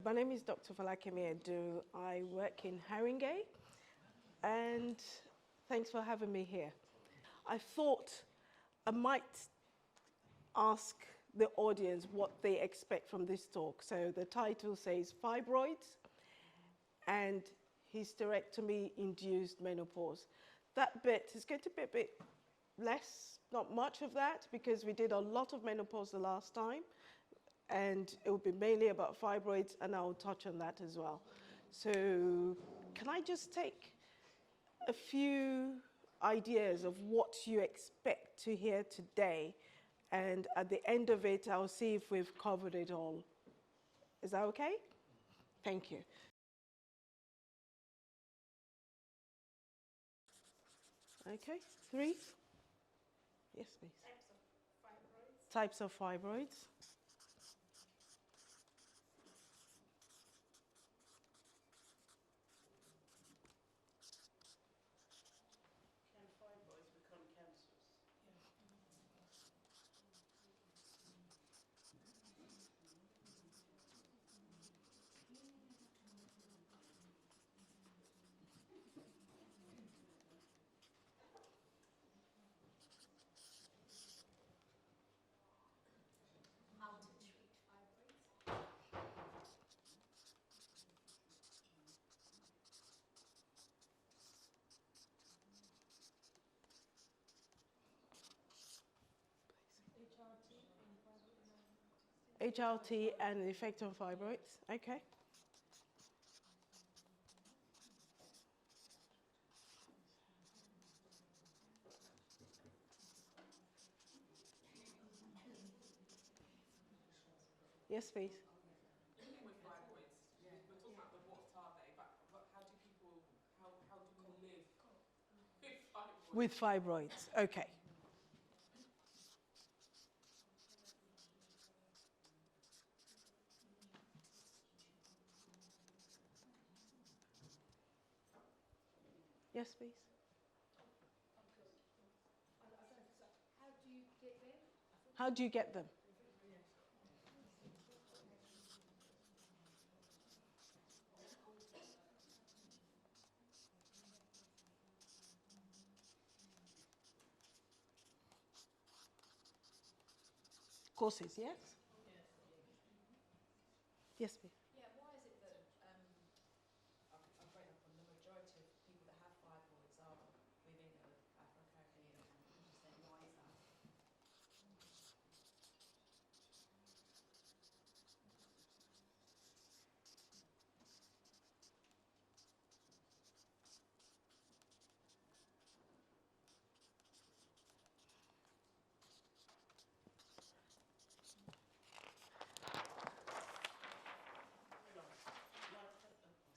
My name is Dr. Folakemi Edun. I work in Haringey, and thanks for having me here. I thought I might ask the audience what they expect from this talk. So the title says Fibroids and Hysterectomy Induced Menopause. That bit is going to be a bit less, not much of that, because we did a lot of menopause the last time, and it will be mainly about fibroids, and I'll touch on that as well. So can I just take a few ideas of what you expect to hear today, and at the end of it, I'll see if we've covered it all. Is that okay? Thank you. Okay, 3? Yes, please. Types of fibroids. Can fibroids become cancerous? How to treat fibroids. HRT and the effect on fibroids. Okay. Yes, please. With fibroids, we're talking about the what are they, but how do people live with fibroids? With fibroids. Okay. Yes, please. How do you get them? How do you get them? Courses, yes? Yes, please. Yeah, why is it that I've read up on the majority of people that have fibroids are women of Afro-Caribbean descent? Why is that?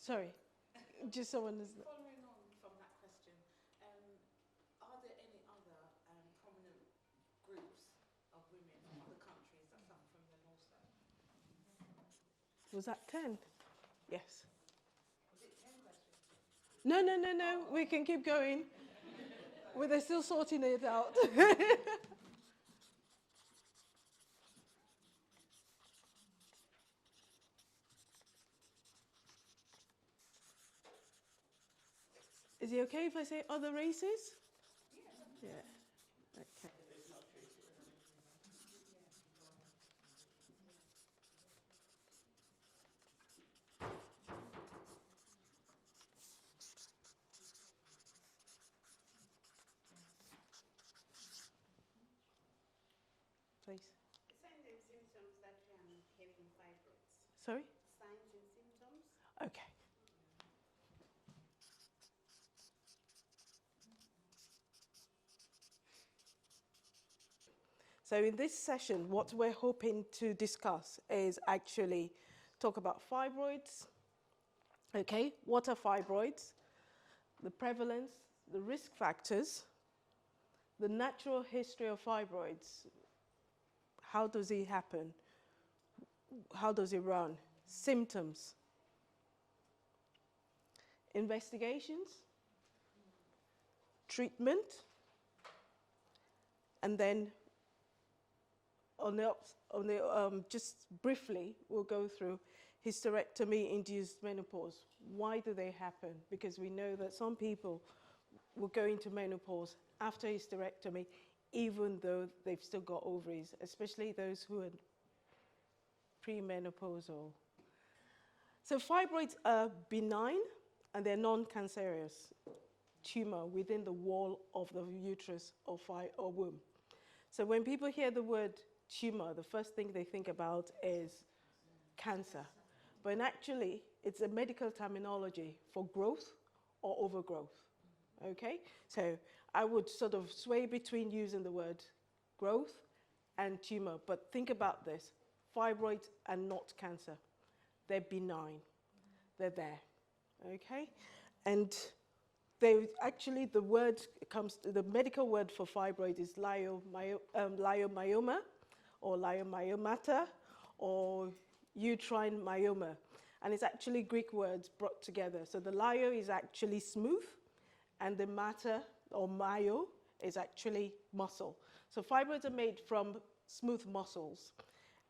Sorry. Just someone is. Following on from that question, are there any other prominent groups of women from other countries that suffer from them also? Was that 10? Yes. Was it 10 questions? No. We can keep going. Well, they're still sorting it out. Is it okay if I say other races? Yeah. Okay. Please. Signs and symptoms that having fibroids. Sorry? Signs and symptoms. Okay. So in this session, what we're hoping to discuss is actually talk about fibroids. Okay, what are fibroids? The prevalence, the risk factors, the natural history of fibroids. How does it happen? How does it run? Symptoms. Investigations, treatment, and then just briefly, we'll go through hysterectomy, induced menopause. Why do they happen? Because we know that some people will go into menopause after hysterectomy, even though they've still got ovaries, especially those who are premenopausal. So fibroids are benign and they're non-cancerous tumor within the wall of the uterus or womb. So when people hear the word tumor, the first thing they think about is cancer. But actually, it's a medical terminology for growth or overgrowth. Okay? So I would sort of sway between using the word growth and tumor. But think about this. Fibroids are not cancer. They're benign. They're there. Okay? And they actually, the medical word for fibroid is leiomyoma or leiomyomata or uterine myoma. And it's actually Greek words brought together. So the lyo is actually smooth, and the matter, or myo, is actually muscle. So fibroids are made from smooth muscles.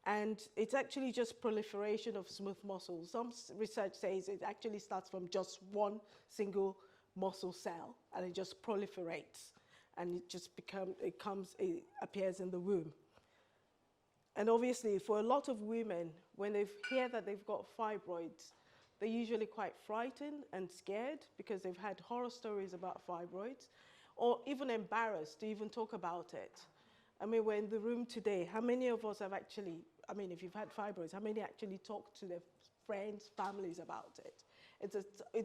And it's actually just proliferation of smooth muscles. Some research says it actually starts from just one single muscle cell, and it just proliferates, and it just it appears in the womb. And obviously, for a lot of women, when they hear that they've got fibroids, they're usually quite frightened and scared because they've had horror stories about fibroids, or even embarrassed to even talk about it. I mean, we're in the room today. How many of us have actually, I mean, if you've had fibroids, how many actually talk to their friends, families about it?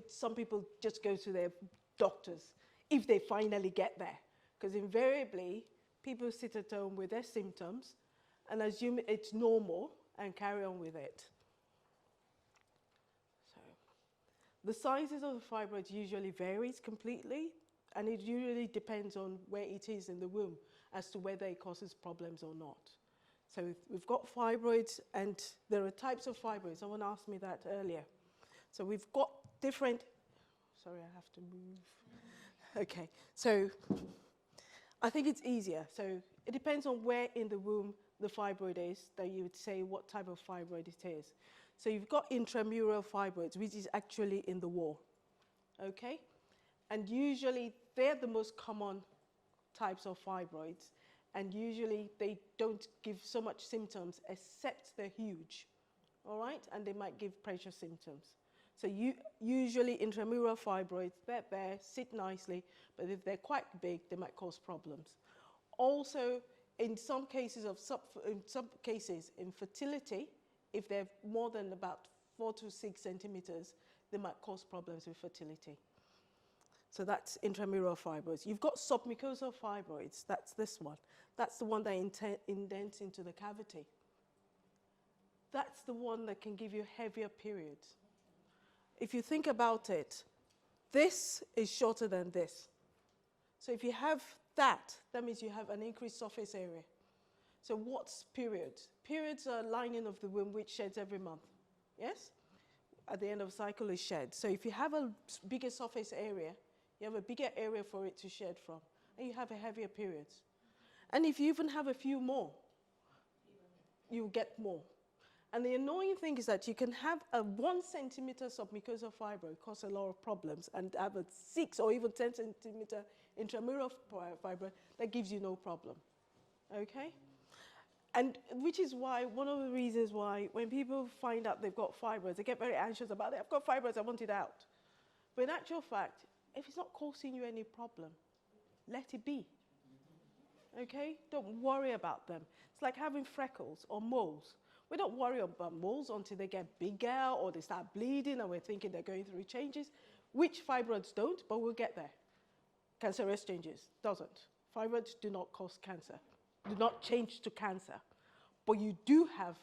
Some people just go to their doctors if they finally get there. Because invariably, people sit at home with their symptoms and assume it's normal and carry on with it. So, the sizes of the fibroids usually varies completely, and it usually depends on where it is in the womb as to whether it causes problems or not. So we've got fibroids, and there are types of fibroids. Someone asked me that earlier. So we've got different, sorry, I have to move. Okay, so I think it's easier. So it depends on where in the womb the fibroid is that you would say what type of fibroid it is. So you've got intramural fibroids, which is actually in the wall, okay? And usually they're the most common types of fibroids, and usually they don't give so much symptoms except they're huge, all right? And they might give pressure symptoms. So usually intramural fibroids, they're there, sit nicely, but if they're quite big, they might cause problems. Also, in some cases infertility, if they're more than about 4 to 6 centimeters, they might cause problems with fertility. So that's intramural fibroids. You've got submucosal fibroids. That's this one. That's the one that indents into the cavity. That's the one that can give you heavier periods. If you think about it, this is shorter than this. So if you have that means you have an increased surface area. So what's periods? Periods are lining of the womb which sheds every month. Yes? At the end of the cycle is shed. So if you have a bigger surface area, you have a bigger area for it to shed from, and you have a heavier periods. And if you even have a few more, you get more. And the annoying thing is that you can have a 1 centimeter submucosal fibroid cause a lot of problems, and have a 6 or even 10 centimeter intramural fibroid that gives you no problem, okay? And which is why, one of the reasons why when people find out they've got fibroids, they get very anxious about it. I've got fibroids, I want it out. But in actual fact, if it's not causing you any problem, let it be, okay? Don't worry about them. It's like having freckles or moles. We don't worry about moles until they get bigger or they start bleeding and we're thinking they're going through changes, which fibroids don't, but we'll get there. Cancerous changes, doesn't. Fibroids do not cause cancer, do not change to cancer. But you do have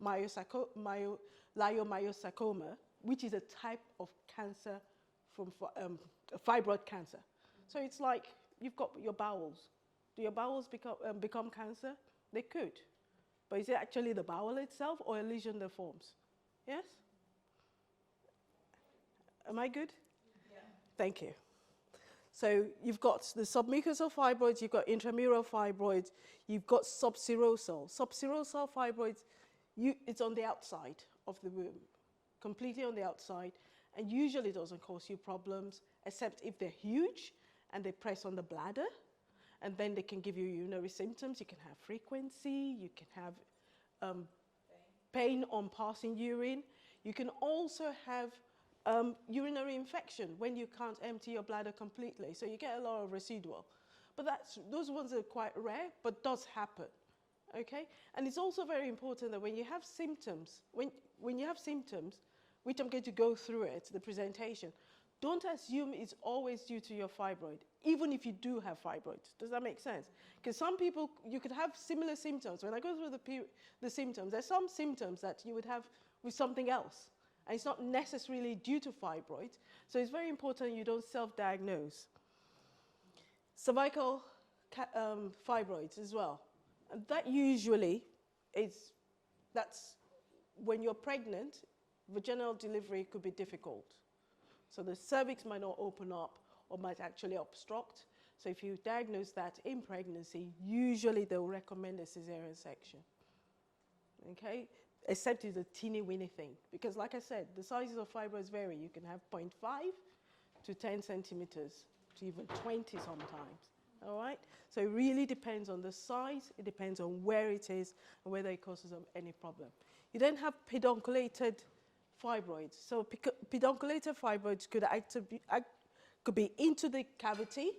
leiomyosarcoma, which is a type of cancer from fibroid cancer. So it's like you've got your bowels. Do your bowels become cancer? They could. But is it actually the bowel itself or a lesion that forms? Yes? Am I good? Yeah. Thank you. So you've got the submucosal fibroids, you've got intramural fibroids, you've got subserosal. Subserosal fibroids, it's on the outside of the womb. completely on the outside, and usually doesn't cause you problems, except if they're huge and they press on the bladder, and then they can give you urinary symptoms. You can have frequency, you can have pain on passing urine. You can also have urinary infection when you can't empty your bladder completely. So you get a lot of residual. But those ones are quite rare, but does happen. Okay? And it's also very important that when you have symptoms, when you have symptoms, which I'm going to go through it, the presentation, don't assume it's always due to your fibroid, even if you do have fibroid. Does that make sense? Because some people, you could have similar symptoms. When I go through the symptoms, there's some symptoms that you would have with something else. And it's not necessarily due to fibroid. So it's very important you don't self-diagnose. Cervical fibroids as well. And that usually that's when you're pregnant, vaginal delivery could be difficult. So the cervix might not open up or might actually obstruct. So if you diagnose that in pregnancy, usually they'll recommend a cesarean section. Okay? Except it's a teeny weeny thing. Because like I said, the sizes of fibroids vary. You can have 0.5 to 10 centimeters to even 20 sometimes. All right? So it really depends on the size, it depends on where it is, and whether it causes any problem. You then have pedunculated fibroids. So pedunculated fibroids could be into the cavity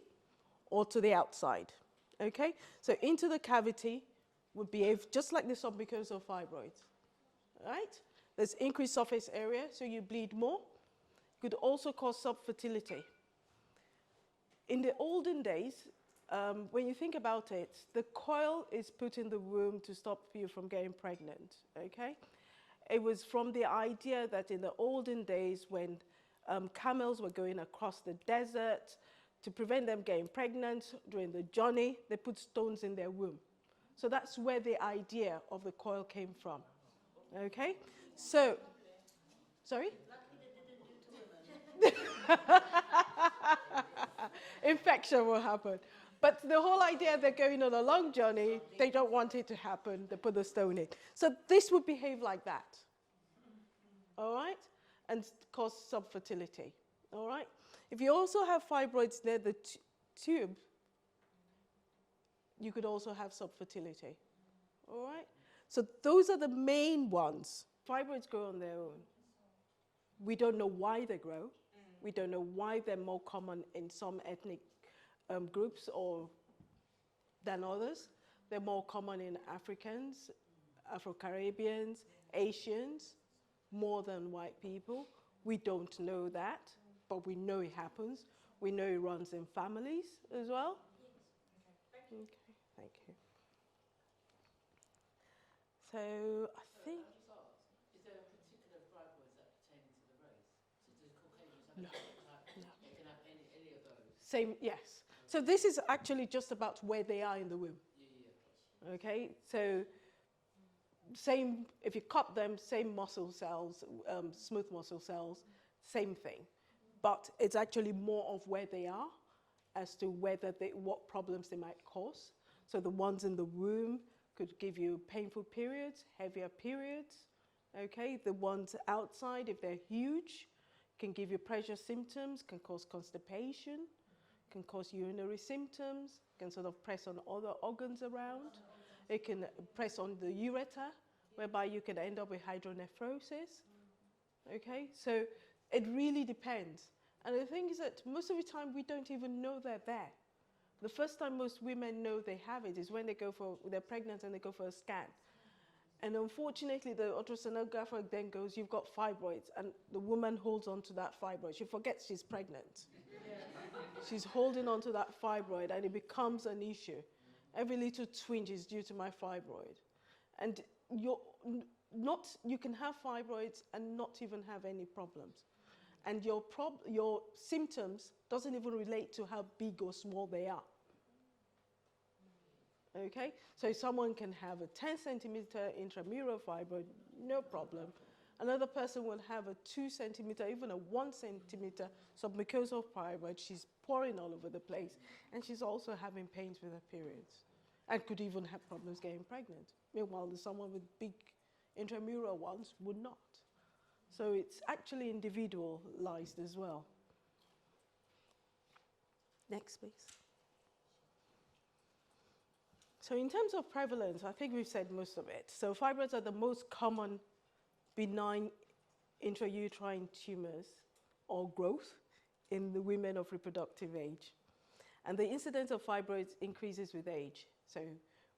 or to the outside. Okay? So into the cavity would behave just like the submucosal fibroids. Right? There's increased surface area, so you bleed more. Could also cause subfertility. In the olden days, when you think about it, the coil is put in the womb to stop you from getting pregnant, okay? It was from the idea that in the olden days when camels were going across the desert, to prevent them getting pregnant during the journey, they put stones in their womb. So that's where the idea of the coil came from, okay? So, sorry? Infection will happen. But the whole idea they're going on a long journey, they don't want it to happen, they put the stone in. So this would behave like that, all right? And cause subfertility, all right? If you also have fibroids near the tube, you could also have subfertility, all right? So those are the main ones. Fibroids grow on their own. We don't know why they grow. We don't know why they're more common in some ethnic groups than others. They're more common in Africans, Afro-Caribbeans, Asians, more than white people. We don't know that, but we know it happens. We know it runs in families as well. Yes. Okay. Okay, thank you. So I think... Is there a particular fibroids that pertain to the race? So does Caucasians have No. They can have any of those? Same, yes. So this is actually just about where they are in the womb. Yeah. Okay, so same, if you cut them, same muscle cells, smooth muscle cells, same thing. But it's actually more of where they are as to what problems they might cause. So the ones in the womb could give you painful periods, heavier periods. Okay, the ones outside, if they're huge, can give you pressure symptoms, can cause constipation, can cause urinary symptoms, can sort of press on other organs around. It can press on the ureter, whereby you can end up with hydronephrosis. Okay, so it really depends. And the thing is that most of the time we don't even know they're there. The first time most women know they have it is when they're pregnant and they go for a scan. And unfortunately, the ultrasonographer then goes, you've got fibroids, and the woman holds on to that fibroid. She forgets she's pregnant. She's holding on to that fibroid, and it becomes an issue. Every little twinge is due to my fibroid. And you can have fibroids and not even have any problems. And your symptoms doesn't even relate to how big or small they are. Okay, so someone can have a 10 centimeter intramural fibroid, no problem. Another person will have a 2 centimeter, even a 1 centimeter submucosal fibroid. She's pouring all over the place, and she's also having pains with her periods, and could even have problems getting pregnant. Meanwhile, someone with big intramural ones would not. So it's actually individualized as well. Next, please. So in terms of prevalence, I think we've said most of it. So fibroids are the most common benign intrauterine tumors or growth in the women of reproductive age. And the incidence of fibroids increases with age. So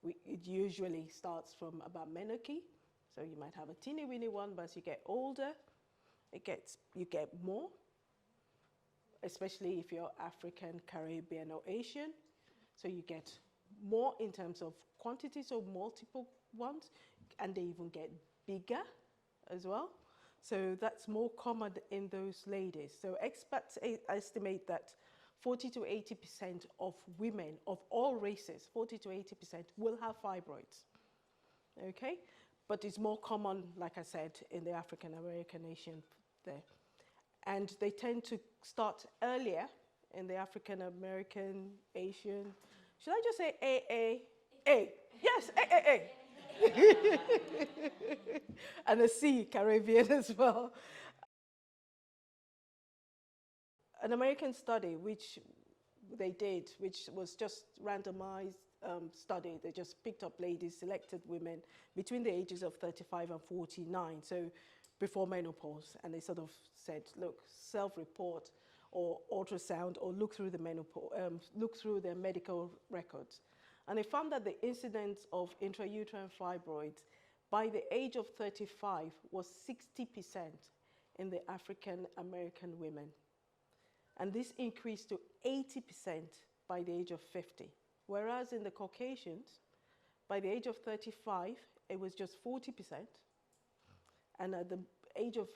it usually starts from about menarche. So you might have a teeny weeny one, but as you get older, you get more, especially if you're African, Caribbean, or Asian. So you get more in terms of quantity, so multiple ones, and they even get bigger as well. So that's more common in those ladies. So experts estimate that 40 to 80% of women of all races, 40 to 80% will have fibroids, okay? But it's more common, like I said, in the African American Asian there. And they tend to start earlier in the African American, Asian. Should I just say A? Yes, A. And a C, Caribbean as well. An American study which they did, which was just randomized study. They just picked up ladies, selected women between the ages of 35 and 49, so before menopause, and they sort of said, look, self-report or ultrasound or look through the menopause, look through their medical records. And they found that the incidence of intrauterine fibroids by the age of 35 was 60% in the African American women. And this increased to 80% by the age of 50. Whereas in the Caucasians, by the age of 35, it was just 40%. And at the age of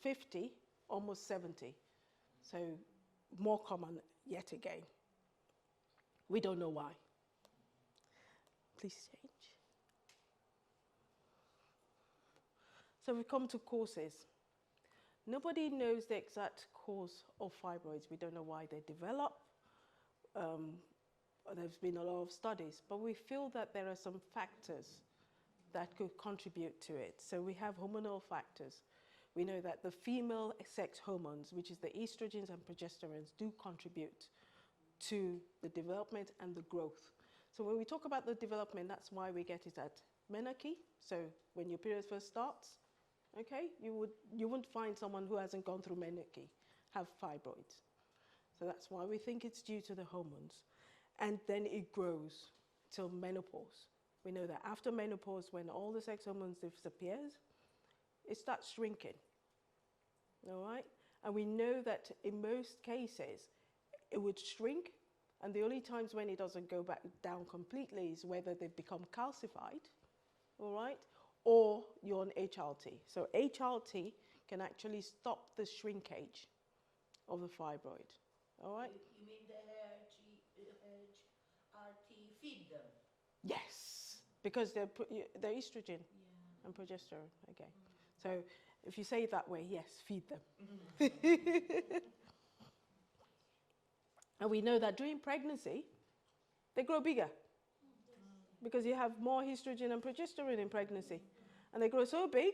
50, almost 70. So more common yet again. We don't know why. Please change. So we come to causes. Nobody knows the exact cause of fibroids. We don't know why they develop. There's been a lot of studies, but we feel that there are some factors that could contribute to it. So we have hormonal factors. We know that the female sex hormones, which is the estrogens and progesterones, do contribute to the development and the growth. So when we talk about the development, that's why we get it at menarche. So when your period first starts, okay, you wouldn't find someone who hasn't gone through menarche have fibroids. So that's why we think it's due to the hormones. And then it grows till menopause. We know that after menopause, when all the sex hormones disappears, it starts shrinking, all right? And we know that in most cases, it would shrink, and the only times when it doesn't go back down completely is whether they've become calcified, all right? Or you're on HRT. So HRT can actually stop the shrinkage of the fibroid, all right? You mean the HRT feed them? Yes, because they're estrogen and progesterone, okay. So if you say it that way, yes, feed them. And we know that during pregnancy, they grow bigger because you have more estrogen and progesterone in pregnancy. And they grow so big,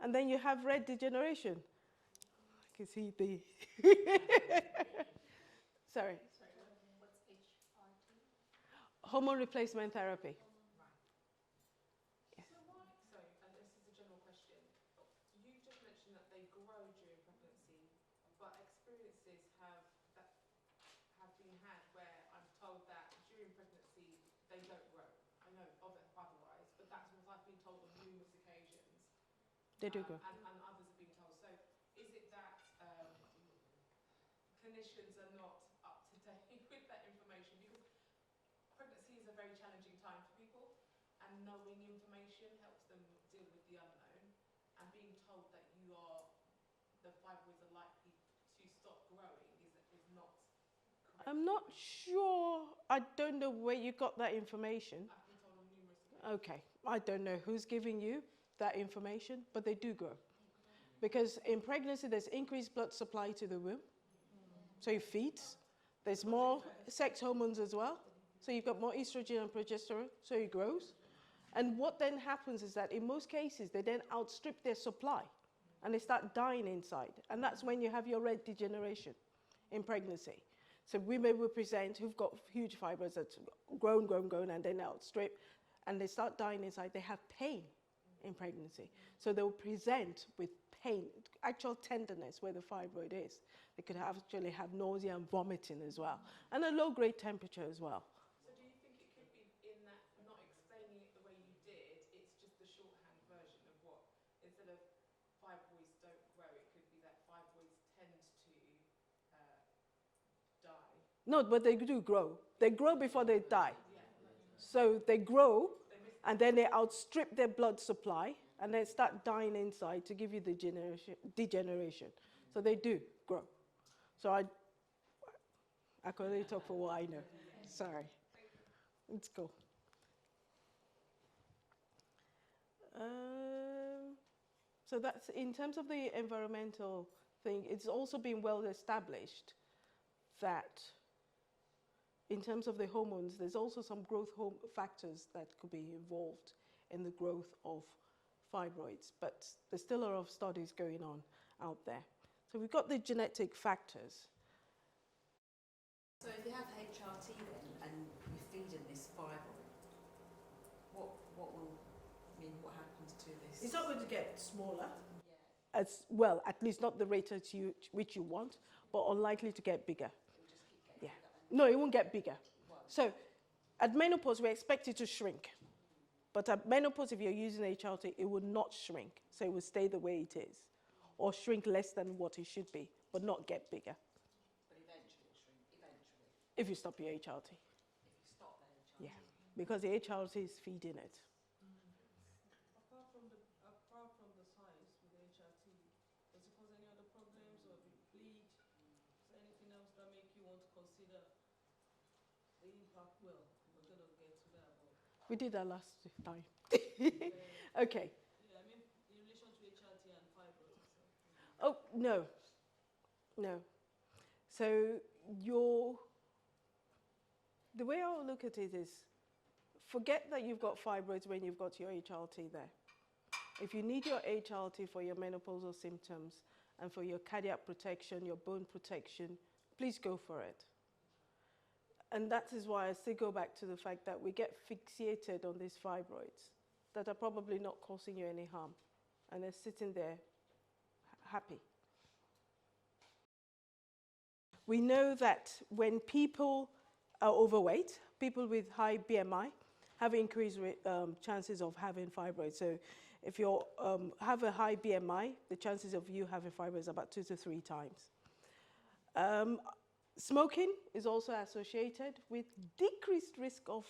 and then you have red degeneration. I can see the... Sorry. What's HRT? Hormone replacement therapy. So why, sorry, and this is a general question. You just mentioned that they grow during pregnancy, but experiences have been had where I'm told that during pregnancy they don't grow. I know of it otherwise, but that's what I've been told on numerous occasions. They do grow. And others have been told. So is it that clinicians are not up to date with that information? Because pregnancy is a very challenging time for people, and knowing information helps them deal with the unknown, and being told that the fibroids are likely to stop growing is not correct. I'm not sure. I don't know where you got that information. I've been told on numerous occasions. Okay, I don't know who's giving you that information, but they do grow. Because in pregnancy, there's increased blood supply to the womb, so it feeds. There's more sex hormones as well, so you've got more estrogen and progesterone, so it grows. And what then happens is that in most cases, they then outstrip their supply. and they start dying inside. And that's when you have your red degeneration in pregnancy. So women will present who've got huge fibroids that's grown, and then outstrip, and they start dying inside. They have pain in pregnancy. So they'll present with pain, actual tenderness where the fibroid is. They could actually have nausea and vomiting as well, and a low-grade temperature as well. So do you think it could be in that not explaining it the way you did, it's just the shorthand version of what, instead of fibroids don't grow, it could be that fibroids tend to die? No, but they do grow. They grow before they die. So they grow, and then they outstrip their blood supply, and then start dying inside to give you the degeneration. So they do grow. So I can only talk for what I know. Sorry. Let's go. So that's, in terms of the environmental thing, it's also been well established that in terms of the hormones, there's also some growth factors that could be involved in the growth of fibroids, but there's still a lot of studies going on out there. So we've got the genetic factors. So if you have HRT then, and you're feeding this fibroid, what happens to this? It's not going to get smaller. Yeah. As well, at least not the rate at which you want, but unlikely to get bigger. It'll just keep getting bigger. No, it won't get bigger. So at menopause, we expect it to shrink. But at menopause, if you're using HRT, it will not shrink. So it will stay the way it is, or shrink less than what it should be, but not get bigger. But eventually it'll shrink, eventually. If you stop your HRT. If you stop the HRT. Yeah, because the HRT is feeding it. Apart from the science with HRT, does it cause any other problems, or if you bleed? Is there anything else that make you want to consider the impact? Well, we're going to get to that. But We did that last time. Okay. yeah, I mean, in relation to HRT and fibroids. Oh, no. No. So the way I'll look at it is, forget that you've got fibroids when you've got your HRT there. If you need your HRT for your menopausal symptoms and for your cardiac protection, your bone protection, please go for it. And that is why I still go back to the fact that we get fixated on these fibroids that are probably not causing you any harm, and they're sitting there happy. We know that when people are overweight, people with high BMI have increased chances of having fibroids. So if you have a high BMI, the chances of you having fibroids are about 2 to 3 times. Smoking is also associated with decreased risk of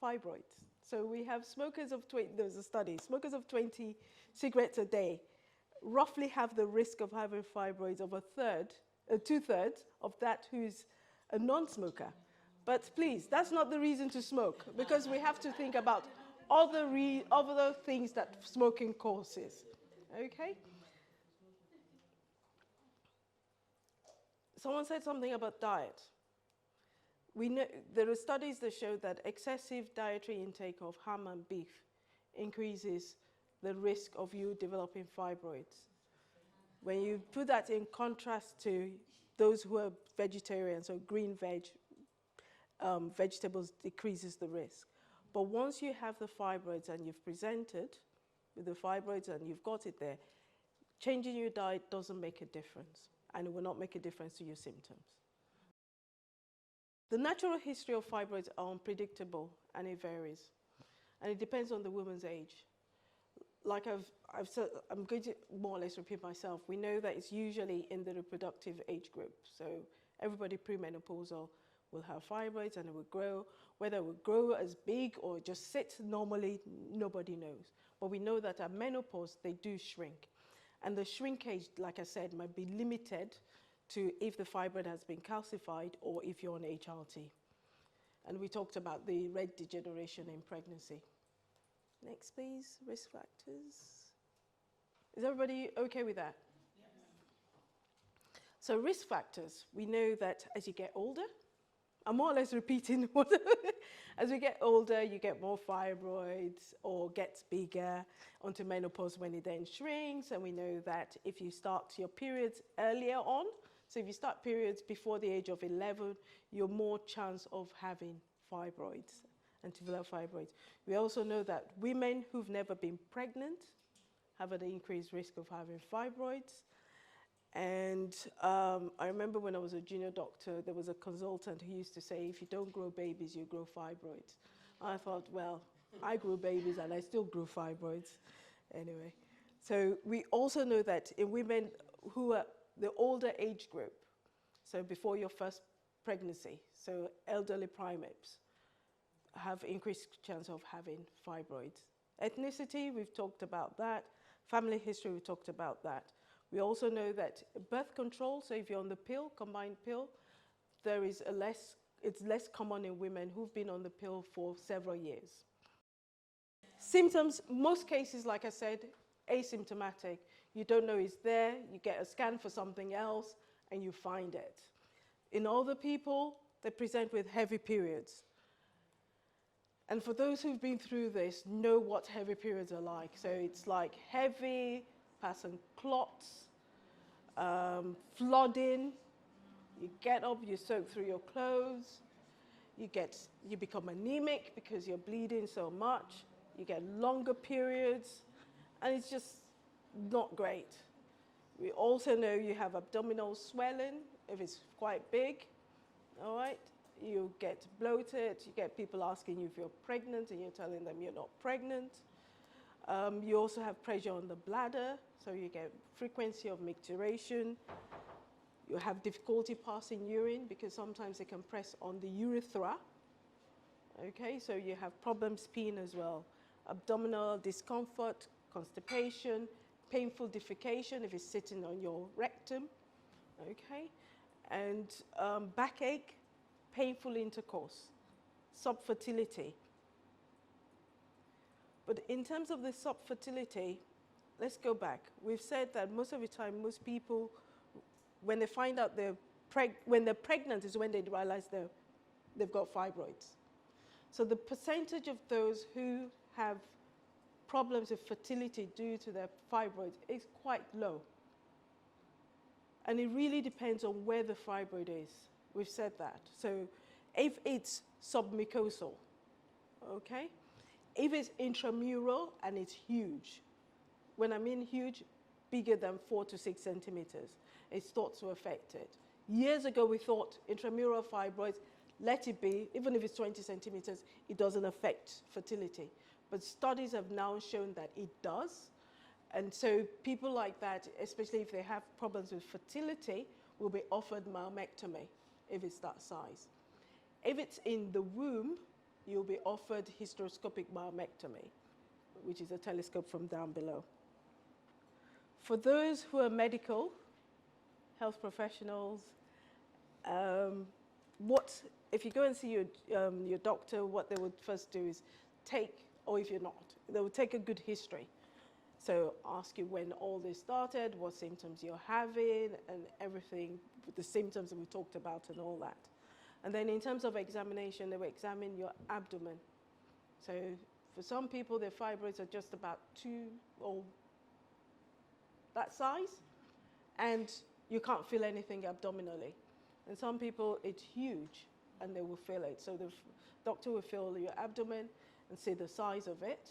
fibroids. So we have smokers of 20, there's a study, smokers of 20 cigarettes a day roughly have the risk of having fibroids of 2/3 of that who's a non-smoker. But please, that's not the reason to smoke, because we have to think about other things that smoking causes. Okay? Someone said something about diet. We know there are studies that show that excessive dietary intake of ham and beef increases the risk of you developing fibroids. When you put that in contrast to those who are vegetarians, so green vegetables decreases the risk. But once you have the fibroids and you've presented with the fibroids and you've got it there, changing your diet doesn't make a difference, and it will not make a difference to your symptoms. The natural history of fibroids are unpredictable, and it varies. And it depends on the woman's age. Like I've said, I'm going to more or less repeat myself. We know that it's usually in the reproductive age group. So everybody premenopausal will have fibroids, and it will grow. Whether it will grow as big or just sit normally, nobody knows. But we know that at menopause, they do shrink. And the shrinkage, like I said, might be limited to if the fibroid has been calcified or if you're on HRT. And we talked about the red degeneration in pregnancy. Next, please, risk factors. Is everybody okay with that? Yes. So risk factors, we know that as you get older I'm more or less repeating what, as we get older, you get more fibroids or gets bigger onto menopause when it then shrinks. And we know that if you start your periods earlier on, so if you start periods before the age of 11, you're more chance of having fibroids and develop fibroids. We also know that women who've never been pregnant have an increased risk of having fibroids. And I remember when I was a junior doctor, there was a consultant who used to say, if you don't grow babies, you grow fibroids. I thought, well, I grew babies and I still grew fibroids. Anyway, so we also know that in women who are the older age group, so before your first pregnancy, so elderly primates, have increased chance of having fibroids. Ethnicity, we've talked about that. Family history, we talked about that. We also know that birth control, so if you're on the pill, combined pill, it's less common in women who've been on the pill for several years. Symptoms, most cases, like I said, asymptomatic. You don't know it's there, you get a scan for something else, and you find it. In older people, they present with heavy periods. And for those who've been through this, know what heavy periods are like. So it's like heavy, passing clots, flooding. You get up, you soak through your clothes. You become anemic because you're bleeding so much. You get longer periods, and it's just not great. We also know you have abdominal swelling if it's quite big, all right? You get bloated, you get people asking you if you're pregnant and you're telling them you're not pregnant. You also have pressure on the bladder, so you get frequency of micturition. You have difficulty passing urine because sometimes they can press on the urethra. Okay, so you have problems peeing as well. Abdominal discomfort, constipation, painful defecation if it's sitting on your rectum. Okay, and backache, painful intercourse, subfertility. But in terms of the subfertility, let's go back. We've said that most of the time, most people, when they find out when they're pregnant is when they realize they've got fibroids. So the percentage of those who have problems with fertility due to their fibroids is quite low. And it really depends on where the fibroid is. We've said that. So if it's submucosal, okay? If it's intramural and it's huge, when I mean huge, bigger than 4 to 6 centimeters, it's thought to affect it. Years ago, we thought intramural fibroids, let it be, even if it's 20 centimeters, it doesn't affect fertility. But studies have now shown that it does. And so people like that, especially if they have problems with fertility, will be offered myomectomy if it's that size. If it's in the womb, you'll be offered hysteroscopic myomectomy, which is a telescope from down below. For those who are medical, health professionals, if you go and see your doctor, what they would first do is or if you're not, they will take a good history. So ask you when all this started, what symptoms you're having, and everything, the symptoms that we talked about and all that. And then in terms of examination, they will examine your abdomen. So for some people, their fibroids are just about 2 or that size, and you can't feel anything abdominally. And some people, it's huge, and they will feel it. So the doctor will feel your abdomen and see the size of it.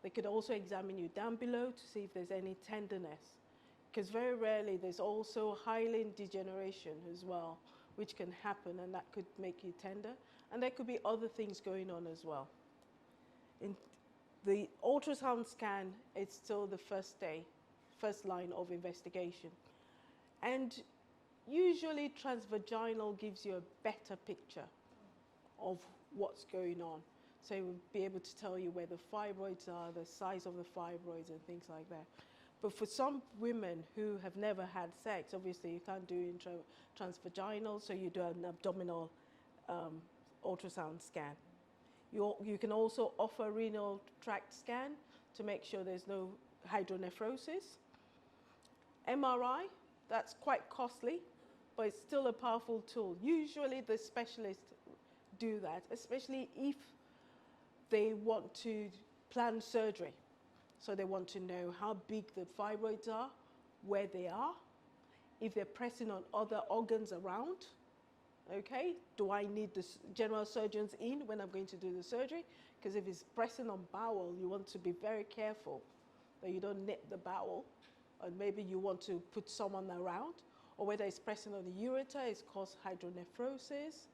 They could also examine you down below to see if there's any tenderness, because very rarely there's also hyaline degeneration as well, which can happen, and that could make you tender. And there could be other things going on as well. In the ultrasound scan, it's still the first line of investigation. And usually transvaginal gives you a better picture of what's going on. So it will be able to tell you where the fibroids are, the size of the fibroids and things like that. But for some women who have never had sex, obviously you can't do transvaginal, so you do an abdominal ultrasound scan. You can also offer renal tract scan to make sure there's no hydronephrosis. MRI, that's quite costly, but it's still a powerful tool. Usually the specialist do that, especially if they want to plan surgery. So they want to know how big the fibroids are, where they are, if they're pressing on other organs around. Okay, do I need the general surgeons in when I'm going to do the surgery? Because if it's pressing on bowel, you want to be very careful that you don't nip the bowel, or maybe you want to put someone around, or whether it's pressing on the ureter, it's caused hydronephrosis.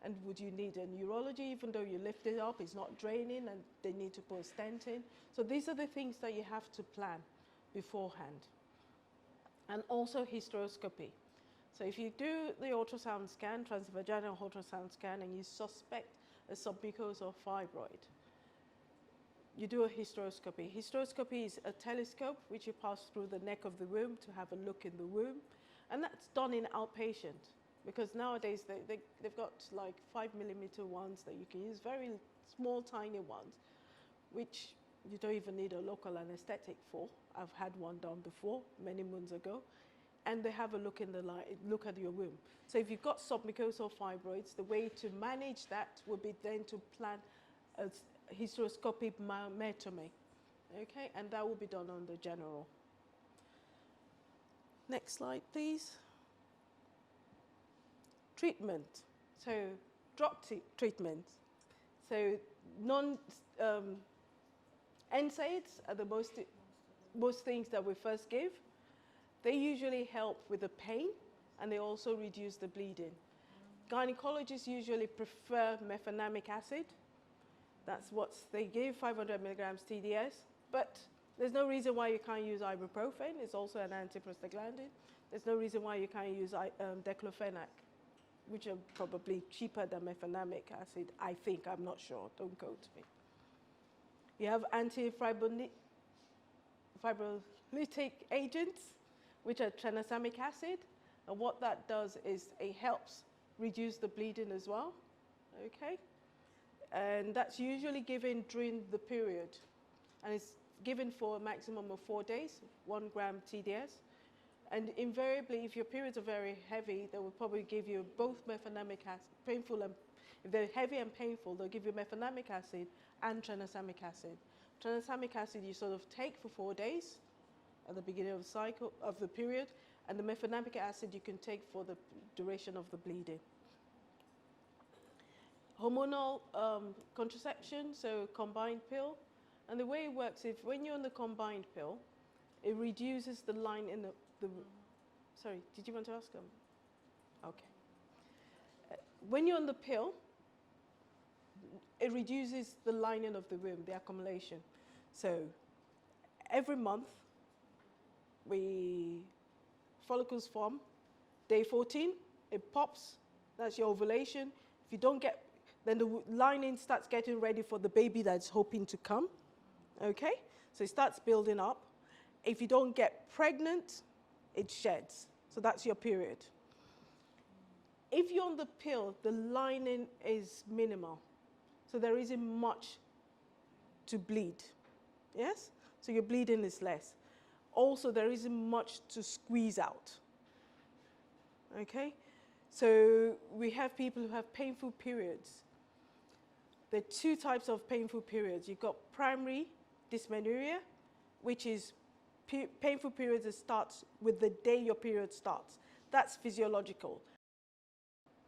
And would you need a neurology, even though you lift it up, it's not draining, and they need to put a stent in. So these are the things that you have to plan beforehand. And also hysteroscopy. So if you do the ultrasound scan, transvaginal ultrasound scan, and you suspect a submucosal fibroid, you do a hysteroscopy. Hysteroscopy is a telescope which you pass through the neck of the womb to have a look in the womb. And that's done in outpatient, because nowadays they've got like 5mm ones that you can use, very small, tiny ones, which you don't even need a local anesthetic for. I've had one done before, many moons ago. And they have a look in the look at your womb. So if you've got submucosal fibroids, the way to manage that would be then to plan a hysteroscopic myomectomy. Okay, and that will be done on the general. Next slide, please. Treatment. So drug treatment. So NSAIDs are the most things that we first give. They usually help with the pain, and they also reduce the bleeding. Gynecologists usually prefer mefenamic acid. That's what they give, 500 milligrams TDS. But there's no reason why you can't use ibuprofen. It's also an antiprostaglandin. There's no reason why you can't use diclofenac, which are probably cheaper than mefenamic acid, I think. I'm not sure. Don't quote me. You have antifibrolytic agents, which are tranexamic acid. And what that does is it helps reduce the bleeding as well. Okay? And that's usually given during the period. And it's given for a maximum of 4 days, 1 gram TDS. And invariably, if your periods are very heavy, they will probably give you both mefenamic acid, painful, and if they're heavy and painful, they'll give you mefenamic acid and tranexamic acid. Tranexamic acid you sort of take for 4 days at the beginning of the cycle of the period, and the mefenamic acid you can take for the duration of the bleeding. Hormonal contraception, so combined pill. And the way it works is when you're on the combined pill, it reduces the line in the sorry, did you want to ask them? Okay. When you're on the pill, it reduces the lining of the womb, the accumulation. So every month, follicles form. Day 14, it pops. That's your ovulation. If you don't get, then the lining starts getting ready for the baby that's hoping to come. Okay? So it starts building up. If you don't get pregnant, it sheds. So that's your period. If you're on the pill, the lining is minimal. So there isn't much to bleed. Yes? So your bleeding is less. Also, there isn't much to squeeze out. Okay? So we have people who have painful periods. There are 2 types of painful periods. You've got primary dysmenorrhea, which is painful periods that starts with the day your period starts. That's physiological.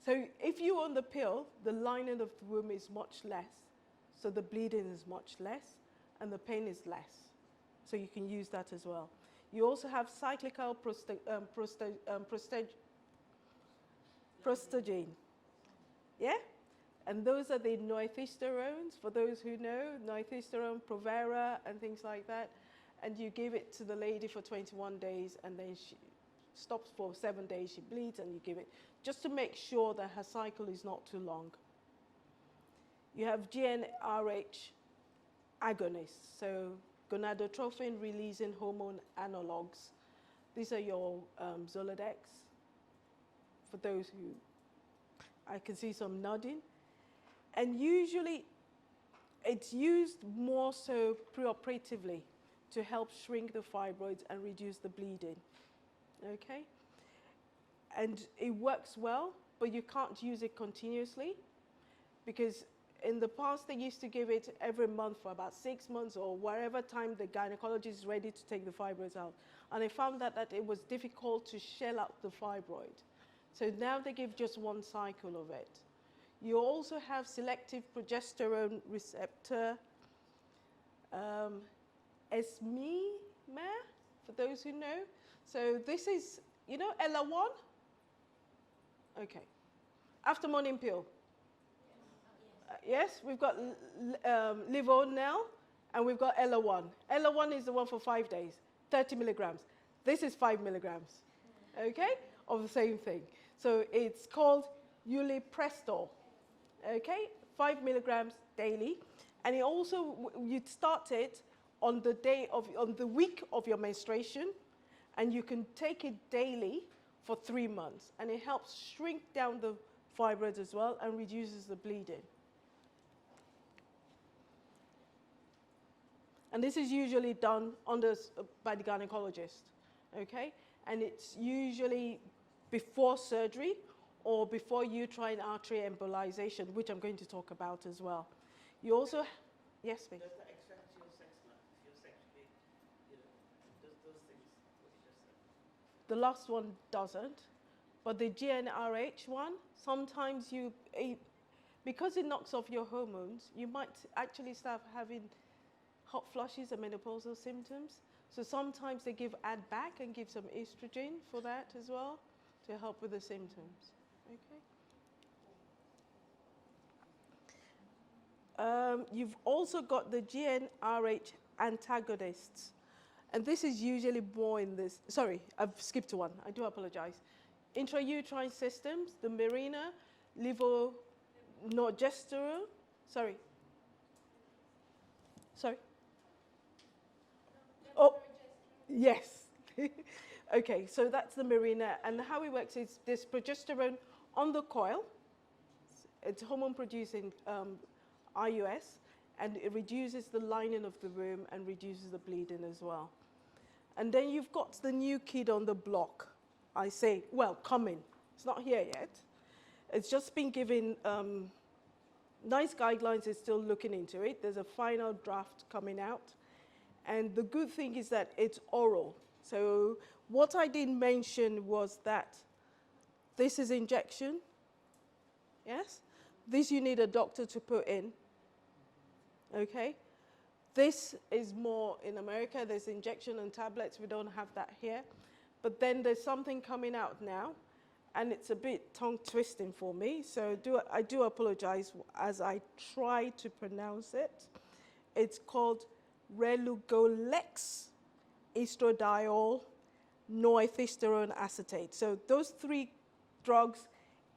So if you're on the pill, the lining of the womb is much less. So the bleeding is much less, and the pain is less. So you can use that as well. You also have cyclical prostogen. Yeah? And those are the noethesterones, for those who know, noethesterone, Provera, and things like that. And you give it to the lady for 21 days, and then she stops for 7 days, she bleeds, and you give it, just to make sure that her cycle is not too long. You have Gnrh Antagonists, so gonadotrophin-releasing hormone analogs. These are your Zoladex, for those who, I can see some nodding. And usually, it's used more so preoperatively to help shrink the fibroids and reduce the bleeding. Okay? And it works well, but you can't use it continuously. because in the past they used to give it every month for about 6 months or whatever time the gynecologist is ready to take the fibroids out. And I found that it was difficult to shell out the fibroid. So now they give just one cycle of it. You also have selective progesterone receptor, SME, for those who know. So this is, you know, Ella1? Okay. After morning pill. Yes, we've got Livonel and we've got Ella1. Ella1 is the one for 5 days, 30 milligrams. This is 5 milligrams, okay, of the same thing. So it's called Uliprestol, okay, 5 milligrams daily. And it also, you'd start it on the week of your menstruation, and you can take it daily for 3 months. And it helps shrink down the fibroids as well and reduces the bleeding. And this is usually done by the gynecologist, okay? And it's usually before surgery or before uterine artery embolization, which I'm going to talk about as well. You also, yes, please. Does that extract your sex life if you're sexually, you know, does those things, what you just said? The last one doesn't, but the GnRH one, sometimes because it knocks off your hormones, you might actually start having hot flushes and menopausal symptoms. So sometimes they add back and give some estrogen for that as well to help with the symptoms. Okay. You've also got the Gnrh antagonists. And this is usually more in this, sorry, I've skipped one, I do apologize. Intrauterine systems, the Mirena, levonorgestrel, sorry. Oh, yes. Okay, so that's the Mirena. And how it works is there's progesterone on the coil. It's hormone-producing IUS, and it reduces the lining of the womb and reduces the bleeding as well. And then you've got the new kid on the block. I say, well, coming. It's not here yet. It's just been given, NICE guidelines is still looking into it. There's a final draft coming out. And the good thing is that it's oral. So what I didn't mention was that this is injection. Yes? This you need a doctor to put in. Okay? This is more in America. There's injection and tablets. We don't have that here. But then there's something coming out now, and it's a bit tongue-twisting for me. So I do apologize as I try to pronounce it. It's called Relugulex, estradiol, norethistérone acetate. So those 3 drugs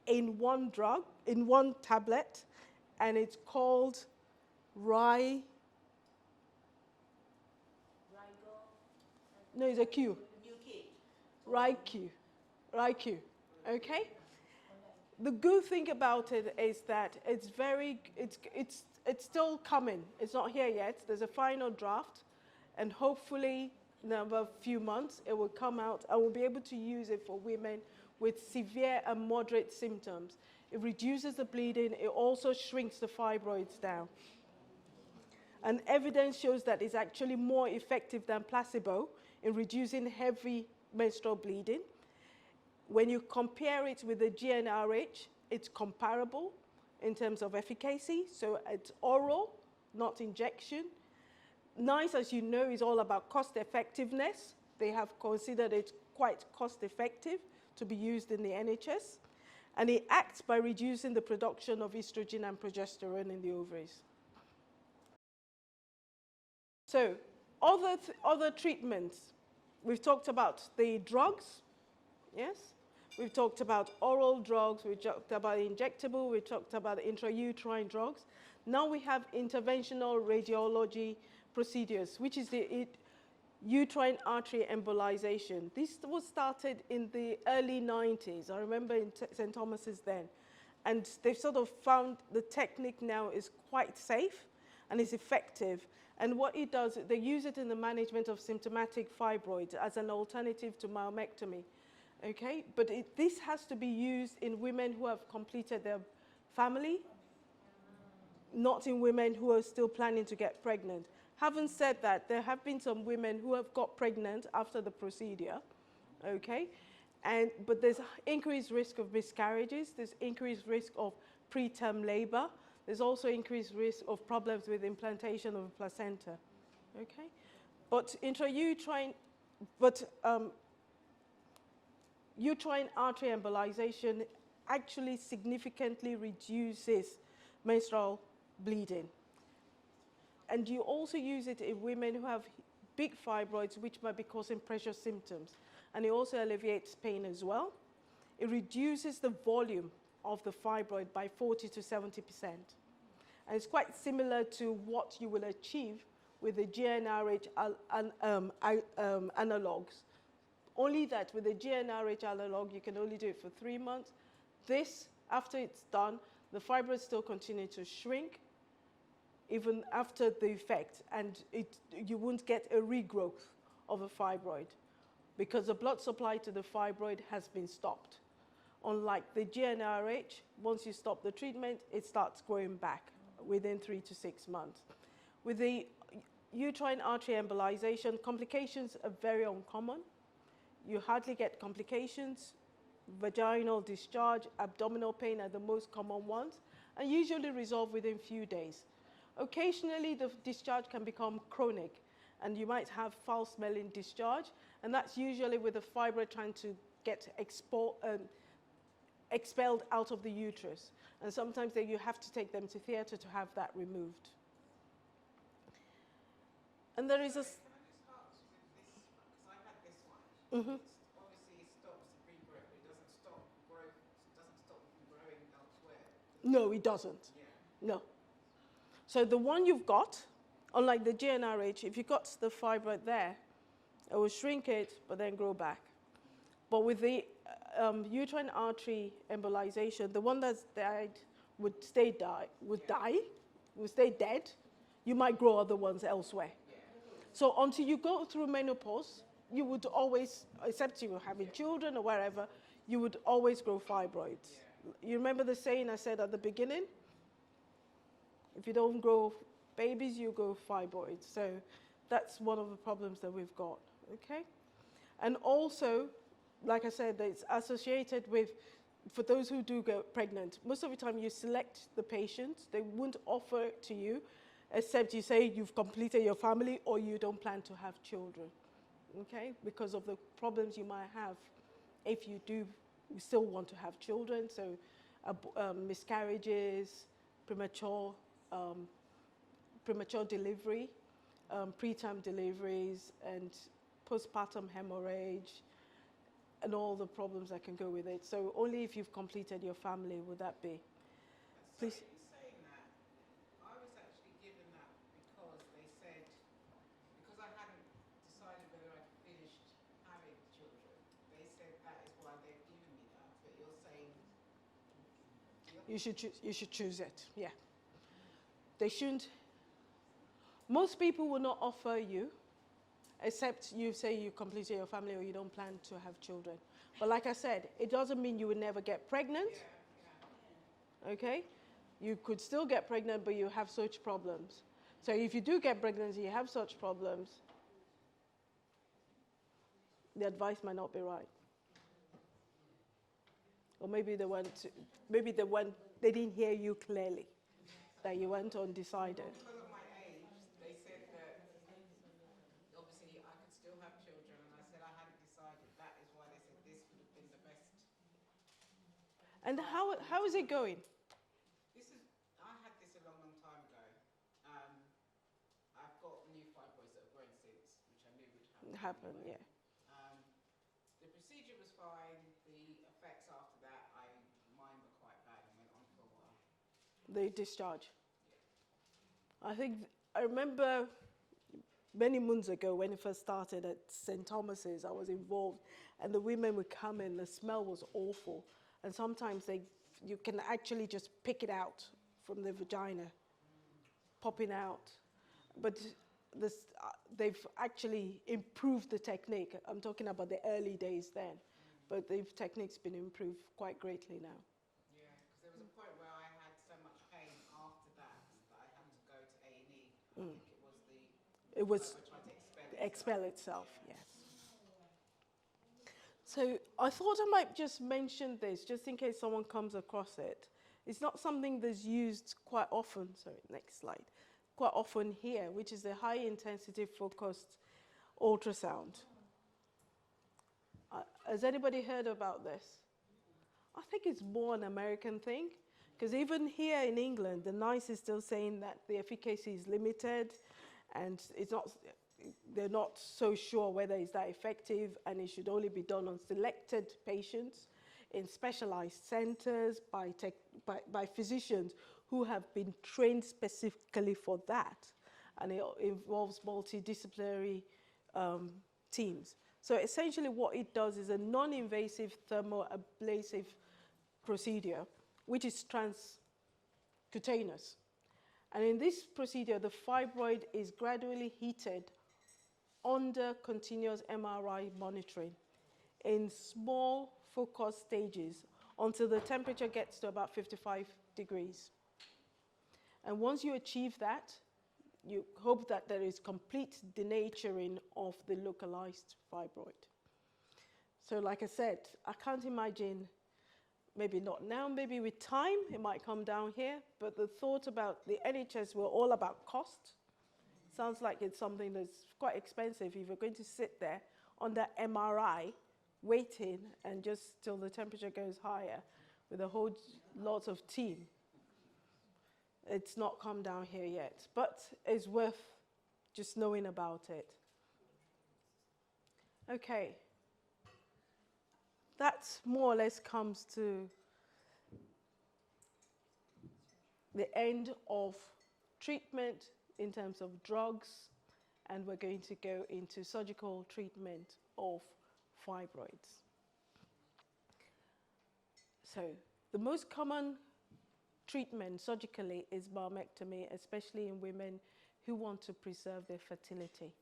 in one tablet, and it's called No, it's a Q. RIQ. Okay? The good thing about it is that it's still coming. It's not here yet. There's a final draft, and hopefully in a few months it will come out. I will be able to use it for women with severe and moderate symptoms. It reduces the bleeding. It also shrinks the fibroids down. And evidence shows that it's actually more effective than placebo in reducing heavy menstrual bleeding. When you compare it with the GnRH, it's comparable in terms of efficacy. So it's oral, not injection. NICE, as you know, is all about cost effectiveness. They have considered it quite cost effective to be used in the NHS. And it acts by reducing the production of estrogen and progesterone in the ovaries. So other treatments. We've talked about the drugs, yes? We've talked about oral drugs, we've talked about injectable, we've talked about intrauterine drugs. Now we have interventional radiology procedures, which is the uterine artery embolization. This was started in the early 90s. I remember in St. Thomas's then. And they've sort of found the technique now is quite safe and is effective. And what it does, they use it in the management of symptomatic fibroids as an alternative to myomectomy. Okay, but this has to be used in women who have completed their family not in women who are still planning to get pregnant. Having said that, there have been some women who have got pregnant after the procedure, okay? But there's increased risk of miscarriages, there's increased risk of preterm labor, there's also increased risk of problems with implantation of a placenta, okay? But uterine artery embolization actually significantly reduces menstrual bleeding. And you also use it in women who have big fibroids, which might be causing pressure symptoms. And it also alleviates pain as well. It reduces the volume of the fibroid by 40 to 70%. And it's quite similar to what you will achieve with the GnRH analogs. Only that with the GnRH analog, you can only do it for 3 months. This, after it's done, the fibroids still continue to shrink, even after the effect, and you won't get a regrowth of a fibroid because the blood supply to the fibroid has been stopped. Unlike the GnRH, once you stop the treatment, it starts growing back within 3 to 6 months. With the uterine artery embolization, complications are very uncommon. You hardly get complications. Vaginal discharge, abdominal pain are the most common ones, and usually resolve within a few days. Occasionally, the discharge can become chronic, and you might have foul-smelling discharge, and that's usually with the fibroid trying to get expelled out of the uterus. And sometimes you have to take them to theatre to have that removed. And there is a... Can I just ask with this, because I had this one. Mhm. Obviously, it stops the regrowth, but it doesn't stop growth, doesn't stop them growing elsewhere. No, it doesn't. Yeah. No. So the one you've got, unlike the GnRH, if you've got the fibroid there, it will shrink it, but then grow back. But with the uterine artery embolization, the one that's died would stay dead. You might grow other ones elsewhere. So until you go through menopause, you would always, except you were having children or wherever, you would always grow fibroids. You remember the saying I said at the beginning? If you don't grow babies, you grow fibroids. So that's one of the problems that we've got, okay? And also, like I said, it's associated with, for those who do get pregnant, most of the time you select the patient. They won't offer it to you, except you say you've completed your family or you don't plan to have children, okay? Because of the problems you might have if you do still want to have children, so miscarriages, premature delivery, preterm deliveries, and postpartum hemorrhage, and all the problems that can go with it. So only if you've completed your family would that be. Please. So in saying that, I was actually given that because they said, because I hadn't decided whether I'd finished having children, they said that is why they've given me that. But you're saying... You should choose it, yeah. They shouldn't. Most people will not offer you, except you say you completed your family or you don't plan to have children. But like I said, it doesn't mean you will never get pregnant, okay? You could still get pregnant, but you have such problems. So if you do get pregnant and you have such problems, the advice might not be right. Or maybe they didn't hear you clearly, that you went undecided. Because of my age, they said that obviously I could still have children, and I said I hadn't decided. That is why they said this would have been the best. And how is it going? I had this a long, long time ago. I've got new fibroids that have grown since, which I knew would happen. Yeah. The procedure was fine. The effects after that, mine were quite bad and went on for a while. The discharge. I remember many moons ago when it first started at St. Thomas's, I was involved, and the women would come in, the smell was awful. And sometimes you can actually just pick it out from the vagina, popping out. But they've actually improved the technique. I'm talking about the early days then, but the technique's been improved quite greatly now. Yeah, because there was a point where I had so much pain after that I think it was It was trying to expel itself, yes. So I thought I might just mention this, just in case someone comes across it. It's not something that's used quite often, sorry, next slide, quite often here, which is the high intensity focused ultrasound. Has anybody heard about this? I think it's more an American thing, because even here in England, the NICE is still saying that the efficacy is limited, and they're not so sure whether it's that effective, and it should only be done on selected patients in specialized centers by physicians who have been trained specifically for that, and it involves multidisciplinary teams. So essentially what it does is a non-invasive thermoablasive procedure, which is transcutaneous. And in this procedure, the fibroid is gradually heated under continuous MRI monitoring in small focused stages until the temperature gets to about 55 degrees. And once you achieve that, you hope that there is complete denaturing of the localized fibroid. So like I said, I can't imagine, maybe not now, maybe with time, it might come down here, but the thought about the NHS were all about cost. Sounds like it's something that's quite expensive if you're going to sit there under MRI, waiting, and just till the temperature goes higher with a whole lot of team. It's not come down here yet, but it's worth just knowing about it. Okay. That more or less comes to the end of treatment in terms of drugs, and we're going to go into surgical treatment of fibroids. So the most common treatment surgically is mammectomy, especially in women who want to preserve their fertility.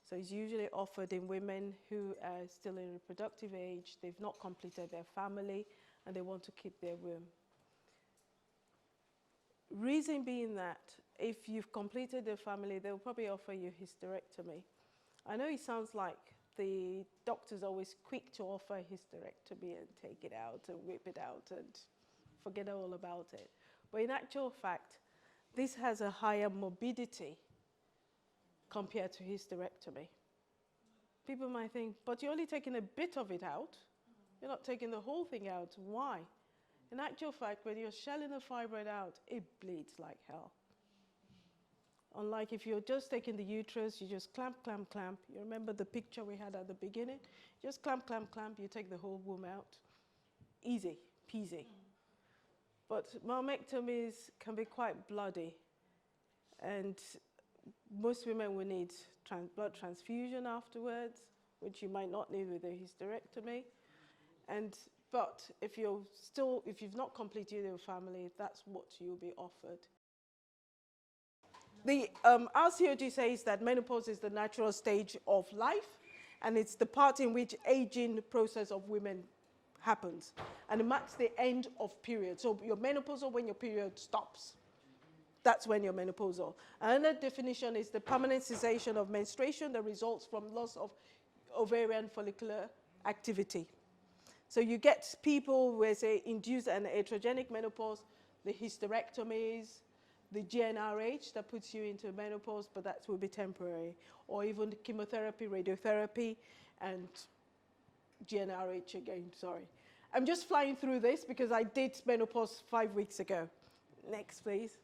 So it's usually offered in women who are still in reproductive age, they've not completed their family, and they want to keep their womb. Reason being that if you've completed the family, they'll probably offer you hysterectomy. I know it sounds like the doctor's always quick to offer hysterectomy and take it out and whip it out and forget all about it. But in actual fact, this has a higher morbidity compared to hysterectomy. People might think, but you're only taking a bit of it out. You're not taking the whole thing out. Why? In actual fact, when you're shelling a fibroid out, it bleeds like hell. Unlike if you're just taking the uterus, you just clamp, clamp, clamp. You remember the picture we had at the beginning? Just clamp, clamp, clamp, you take the whole womb out. Easy peasy. But mammectomies can be quite bloody. And most women will need blood transfusion afterwards, which you might not need with a hysterectomy. But if you've not completed your family, that's what you'll be offered. The RCOG says that menopause is the natural stage of life, and it's the part in which aging process of women happens. And it marks the end of period. So you're menopausal when your period stops. That's when you're menopausal. Another definition is the permanent cessation of menstruation that results from loss of ovarian follicular activity. So you get people with, say, induced and iatrogenic menopause, the hysterectomies, the Gnrh that puts you into menopause, but that will be temporary, or even the chemotherapy, radiotherapy, and Gnrh again, sorry. I'm just flying through this because I did menopause 5 weeks ago. Next, please.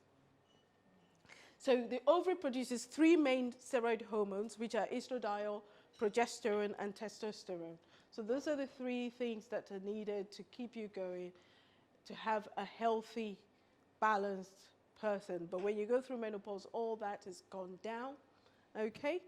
So the ovary produces 3 main steroid hormones, which are estradiol, progesterone, and testosterone. So those are the 3 things that are needed to keep you going, to have a healthy, balanced person. But when you go through menopause, all that has gone down, okay?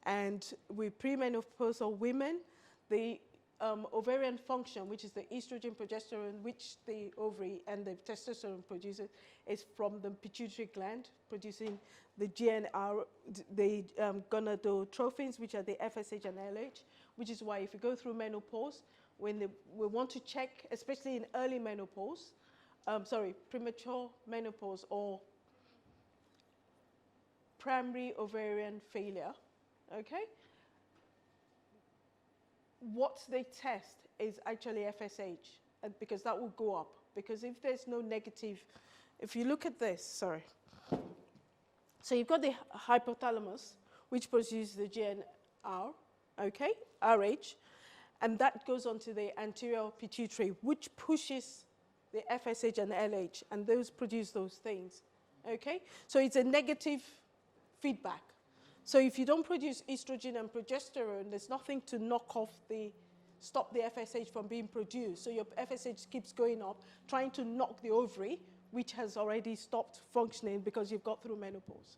And with premenopausal women, the ovarian function, which is the estrogen, progesterone, which the ovary and the testosterone produces, is from the pituitary gland, producing the gonadotropins, which are the FSH and LH, which is why if you go through menopause, we want to check, especially in early menopause, premature menopause or primary ovarian failure, okay, what they test is actually FSH, because that will go up. Because if there's no negative, if you look at this, sorry. So you've got the hypothalamus, which produces the GnR, okay, RH, and that goes on to the anterior pituitary, which pushes the FSH and LH, and those produce those things, okay? So it's a negative feedback. So if you don't produce estrogen and progesterone, there's nothing to knock off stop the FSH from being produced. So your FSH keeps going up, trying to knock the ovary, which has already stopped functioning because you've got through menopause.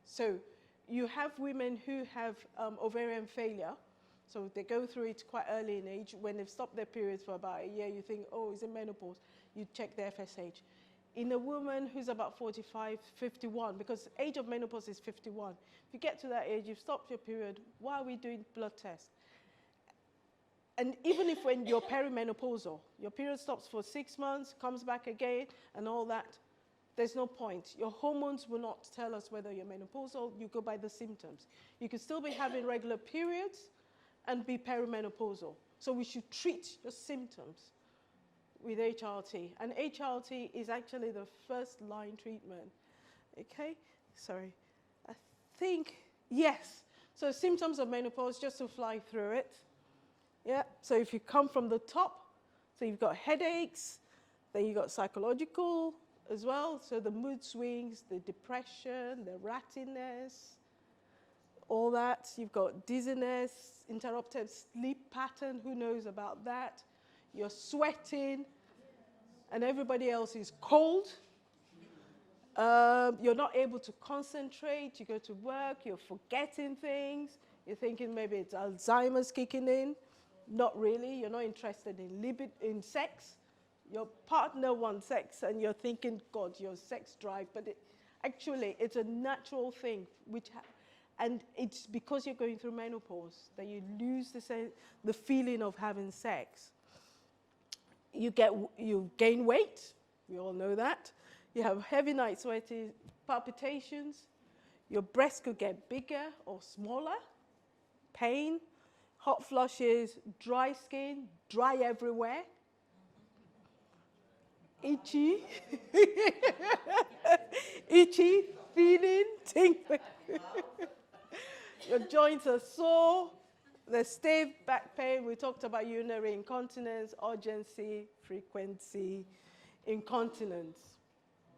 So you have women who have ovarian failure. So they go through it quite early in age. When they've stopped their periods for about a year, you think, oh, is it menopause? You check the FSH. In a woman who's about 45, 51, because age of menopause is 51. If you get to that age, you've stopped your period, why are we doing blood tests? And even if when you're perimenopausal, your period stops for 6 months, comes back again, and all that, there's no point. Your hormones will not tell us whether you're menopausal. You go by the symptoms. You could still be having regular periods and be perimenopausal. So we should treat your symptoms with HRT. And HRT is actually the first line treatment. Okay, sorry. I think, yes. So symptoms of menopause, just to fly through it. Yeah, so if you come from the top, so you've got headaches, then you've got psychological as well. So the mood swings, the depression, the rattiness, all that. You've got dizziness, interrupted sleep pattern, who knows about that? You're sweating, and everybody else is cold. You're not able to concentrate. You go to work, you're forgetting things. You're thinking maybe it's Alzheimer's kicking in. Not really. You're not interested in sex. Your partner wants sex, and you're thinking, God, your sex drive. But actually, it's a natural thing, and it's because you're going through menopause that you lose the feeling of having sex. You gain weight. We all know that. You have heavy night sweating, palpitations. Your breasts could get bigger or smaller. Pain, hot flushes, dry skin, dry everywhere. Itchy. Itchy, feeling, tingling. Your joints are sore. There's stiff back pain. We talked about urinary incontinence, urgency, frequency, incontinence.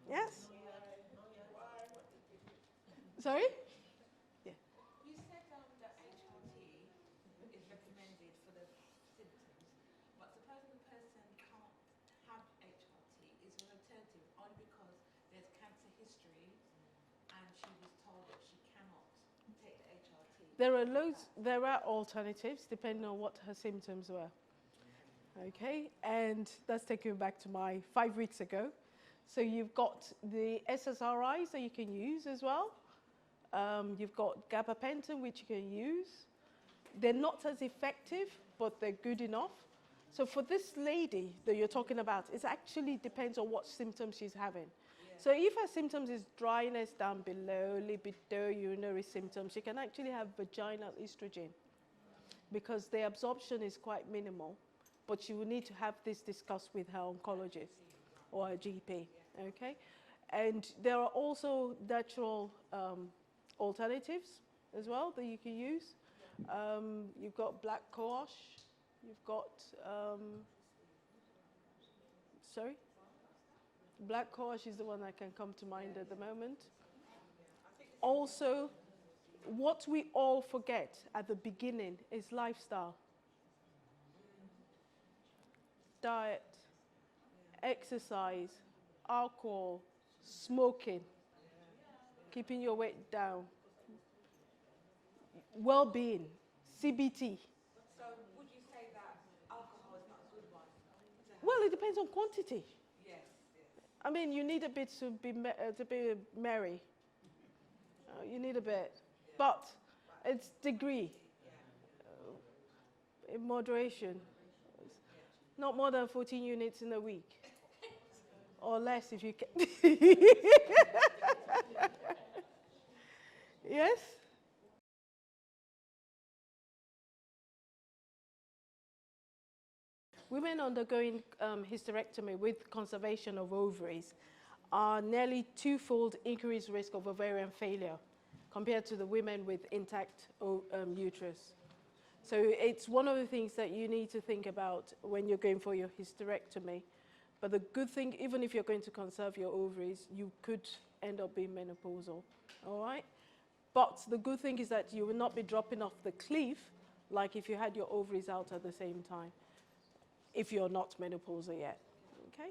Yes? Sorry? Yeah. You said that HRT is recommended for the symptoms, but suppose the person can't have HRT, is an alternative only because there's cancer history and she was told that she cannot take the HRT. There are alternatives depending on what her symptoms were. Okay, and that's taking me back to my 5 weeks ago. So you've got the SSRIs that you can use as well. You've got gabapentin, which you can use. They're not as effective, but they're good enough. So for this lady that you're talking about, it actually depends on what symptoms she's having. Yeah. So if her symptoms is dryness down below, libido, urinary symptoms, she can actually have vaginal estrogen because the absorption is quite minimal. But she will need to have this discussed with her oncologist or her GP, okay? And there are also natural alternatives as well that you can use. You've got black cohosh, you've got, sorry? Black cohosh is the one that can come to mind at the moment. Also, what we all forget at the beginning is lifestyle. Diet, exercise, alcohol, smoking, keeping your weight down, well-being, CBT. So would you say that alcohol is not a good one? Well, it depends on quantity. Yes, yes. I mean, you need a bit to be merry. You need a bit, but it's degree, in moderation. Not more than 14 units in a week, or less if you can. Yes? Women undergoing hysterectomy with conservation of ovaries are nearly twofold increased risk of ovarian failure compared to the women with intact uterus. So it's one of the things that you need to think about when you're going for your hysterectomy. But the good thing, even if you're going to conserve your ovaries, you could end up being menopausal, all right? But the good thing is that you will not be dropping off the cliff like if you had your ovaries out at the same time, if you're not menopausal yet, okay?